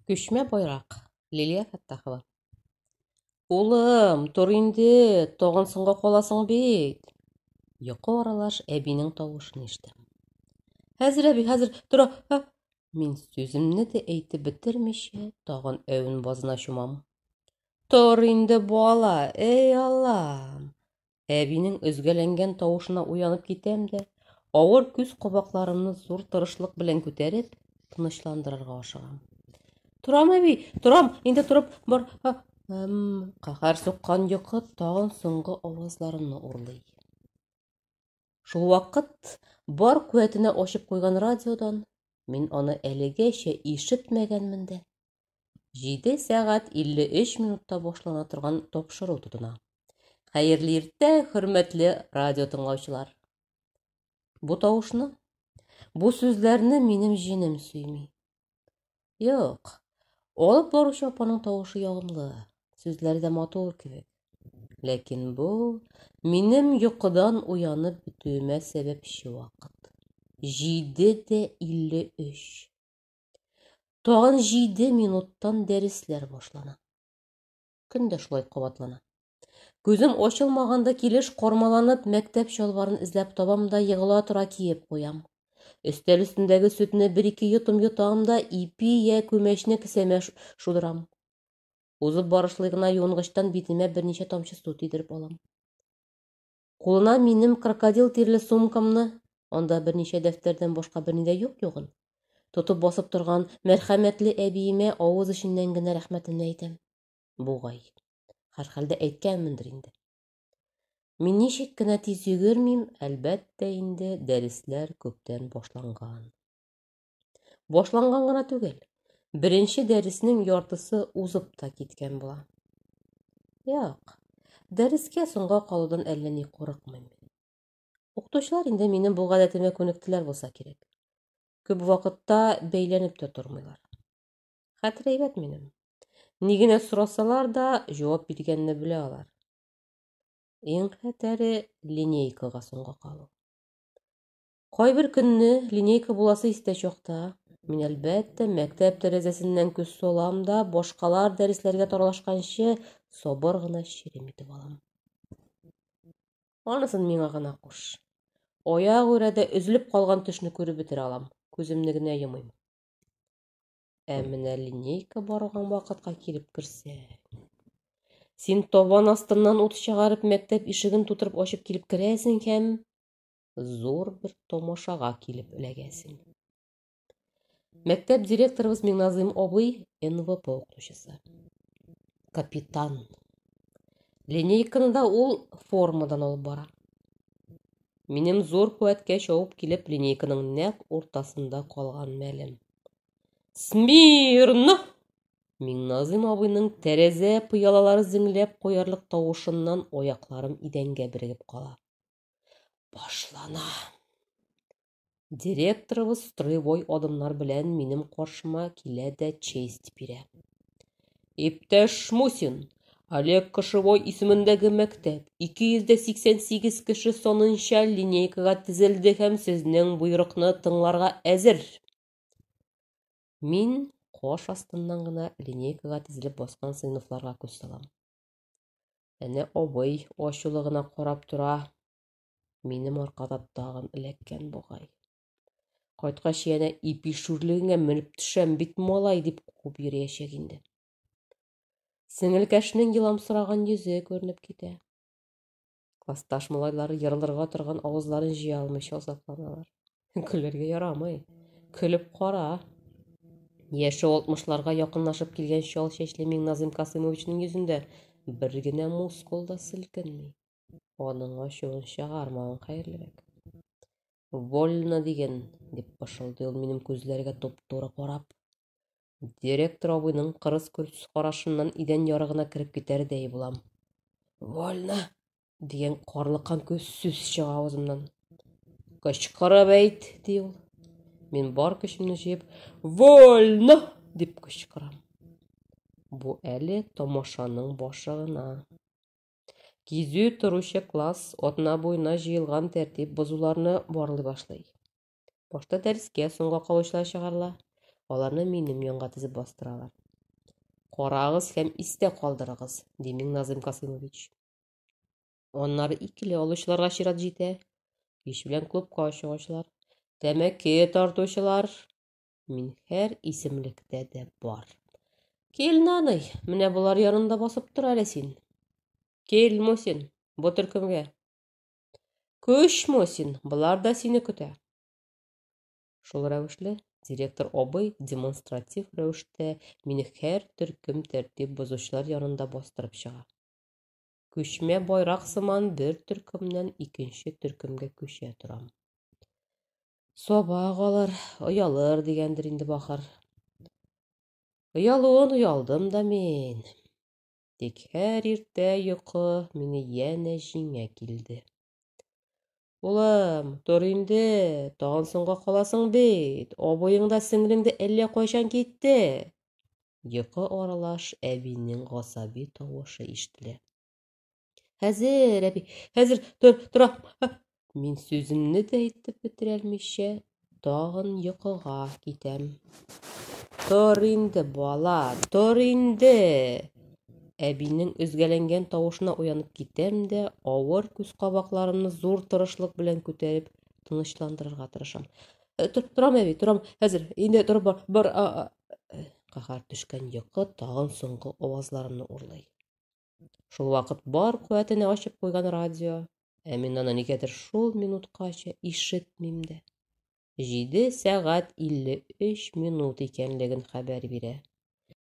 Күчмә байраҡ. Лилиә Фәттахова. Улым, тор инде, тоғон сыңға ҡаласың бит. Йоҡо аралаш әбинең тауышын ишетәм. Хәзер, әби, хәзер, тора. Мин сүземне дә әйтеп бөтөрмөйшә, тағын әүен базына чумам. Тор инде, бала, эй Аллам. Әбинең өзгәләнгән тауышына уянып китәм дә, ауыр күс ҡабаҡларымны зур тырышлыҡ белән күтәреп, тынысландырырға ашығам. Торам, әби, торам, инде тороп бар. Ҡәһәр суҡҡан йоҡо тағын соңғы ауазларымны урлай. Шул ваҡыт бар ҡеүәтенә ашып ҡуйған радиодан мин аны әлегәшә ишетмәгәнмен дә. 7 сәғәт 53 минутта башлана торған тапшырыу тотона. Хәйерле иртә, хөрмәтле радио тыңлаусылар. Бу тауышны, бу сүзләрне минем җинем сөймәй. Юҡ. Алып барыусы апаның тауышы яғымлы, сүзләре дә матур кебек. Ләкин бу минем йоҡодан уянып бөтөүемә сәбәпсе ваҡыт. 7:53. Тағын 7 минуттан дәресләр башлана. Көн дә шулай ҡабатлана. Күҙем ачылмағанда килеш ҡармаланып, мәктәп шалбарын эҙләп табам да йығыла тора кейеп ҡуям. Өҫтәл өҫтөндәге сөтне 1-2 йотом йотам да ипи йә күмәшне кесәмә шудырам. Узып барышлай ғына юынғыстан битемә бернисә тамсы су тейҙереп алам. Ҡулына минем крокодил тирле сумкамны, анда бернисә дәфтәрҙән башҡа бер ни ҙә юҡ-юғын, тотоп басып торған мәрхәмәтле әбейемә ауыҙ эшеннән генә рәхмәтемде әйтәм. Буғай, һәр хәлдә әйткәнмендер инде. Мин нисек кенә тиз йүгермим, әлбәттә инде дәресләр күптән башланған. Башланған ғына түгел. Беренсе дәреснең яртысы узып та киткән була. Яҡ, дәрескә соңға ҡалыуҙан әллә ни ҡурыҡмайым. Уҡытыусылар инде минең был ғәҙәтемә күнектеләр булса кирәк. Күп ваҡытта бәйләнеп тә тормайҙар. Хәтер әйбәт минем. Ни генә сорасалар да жауап биргәнне белә алар. Иң хәтәре линейкаға соңға ҡалыу. Ҡайбер көнне линейка буласы истә чаҡта мин әлбәттә мәктәп тәрәзәсеннән күҙ салам да башҡалар дәресләргә таралышҡансы сабыр ғына ширем итеп алам. Анысын миңә ғына ҡуш. Аяҡ үрәдә өзөлөп ҡалған төшнө күреп бөтөрә алам. Күҙемне генә йомайым. Ә менә линейка барған ваҡытҡа килеп керсә... Син табан астынан ут шығарып мәктәп ишеген тутырып ашып килеп керәсең һәм зур бер тамашаға килеп эләгәсең. Мәктәп директорыбыҙ Миңназым абый НВП уҡытыусысы. Капитан. Линейканы да ул формадан алып бара. Минем зур ҡеүәткә шауып килеп линейканың нәҡ уртасында ҡалған мәлем. Смирно! Миңназым абыйның тәрәзә пыялалары зеңләп ҡуярлыҡ тауышынан аяҡларым иҙәнгә берегеп ҡала. Башлана! Директорыбыҙ стройбой аҙымдар белән минем ҡаршыма килә дә честь бирә. Иптәш Мусин, Олег Кошевой исемендәге мәктәп 288 кеше санынса линейкаға тезелде һәм сезнең бойороҡны тыңларға әзер. Мин ҡаш астынан ғына линейкаға тезелеп басҡан сыйныфларға күҙ салам. Әнә абый ачыулы ғына ҡарап тора. Минем арҡаҙа тағын эләккән буғай. Ҡайтҡас йәнә ипи шүрлегеңә менеп төшәм бит малай дип ҡуып йөрөйәсәк инде. Сеңелкәшенең йыламсыраған йөҙө күренеп китә. Класташ малайҙары йырылырға торған ауыҙҙарын жыя алмай шаусаҡланалар. Көлөргә ярамай. Көлөп ҡара. Йәше 60-ларға яҡынлашып килгән шал шәчле Миңназым Касымовичның йөҙөндә бер генә мускул да селкенмәй. Аның ачыуын сығармауың хәйерлерәк. Вольно диген, дип бышылдый ул минем күҙләргә туп-тура ҡарап. Директор абыйның ҡырыҫ-көрөс ҡарашынан иҙән ярығына кереп китәрҙәй булам. Вольно! Дигән ҡарлыҡан көс сүс сыға ауыҙымдан. Ҡышҡырып әйт, ти ул. Мин бар көсөмдө жыйып, вольно! дип ҡышҡырам. Бу әле тамашаның башы ғына. Кизү торучы класс атна буйына жыйылған тәртип боҙоуларны барлай башлай. Башта дәрескә соңға ҡалыусылар сығарыла. Аларны минем янга тезеп бастыралар. Карагыз һәм истә калдырыгыз, Демин Назым Касыймович. Аннары икеле алучыларга чират җитә. Кич белән клубка чыгучылар, тәмәке тартучылар. Мин һәр исемлектә дә бар. Кил, наный, менә булар янында басып тор әле син. Кил, Мусин, бу төркемгә. Көч, Мусин, булар да сине көтә. Шул рәвешле директор абый демонстратив рәвештә мине һәр төркем тәртип бозучылар янында бастырып чыга. Күчмә байрак сыман бер төркемнән икенче төркемгә күчә торам. Саба калыр, оялыр дигәндер инде бахыр. Оялуын оялдым да мин. Тик һәр иртә йокы мине янә җиңә килде. Улым, тор инде, тагын соңга каласың бит. Абыең да сеңлең дә әллә кайчан китте. Йокы аралаш әбинең гасаби тавышы ишетелә. Хәзер, әби, хәзер, торам. Мин сүземне дә әйтеп бетерә алмыйча, тагын йокыга китәм. Тор инде, бала, тор инде. Әбинең өзгәләнгән тавышына уянып китәм дә, авыр күз кабакларымны зур тырышлык белән күтәреп, тынычландырырга тырышам. Торам, әби, торам. Хәзер, инде торып бар. Каһар төшкән йокы тагын соңгы авазларымны урлый. Шул вакыт бар куәтенә ачып куйган радио, ә мин аны нигәдер шул минуткача ишетмим дә. 7 сәгать 53 минут икәнлеген хәбәр бирә.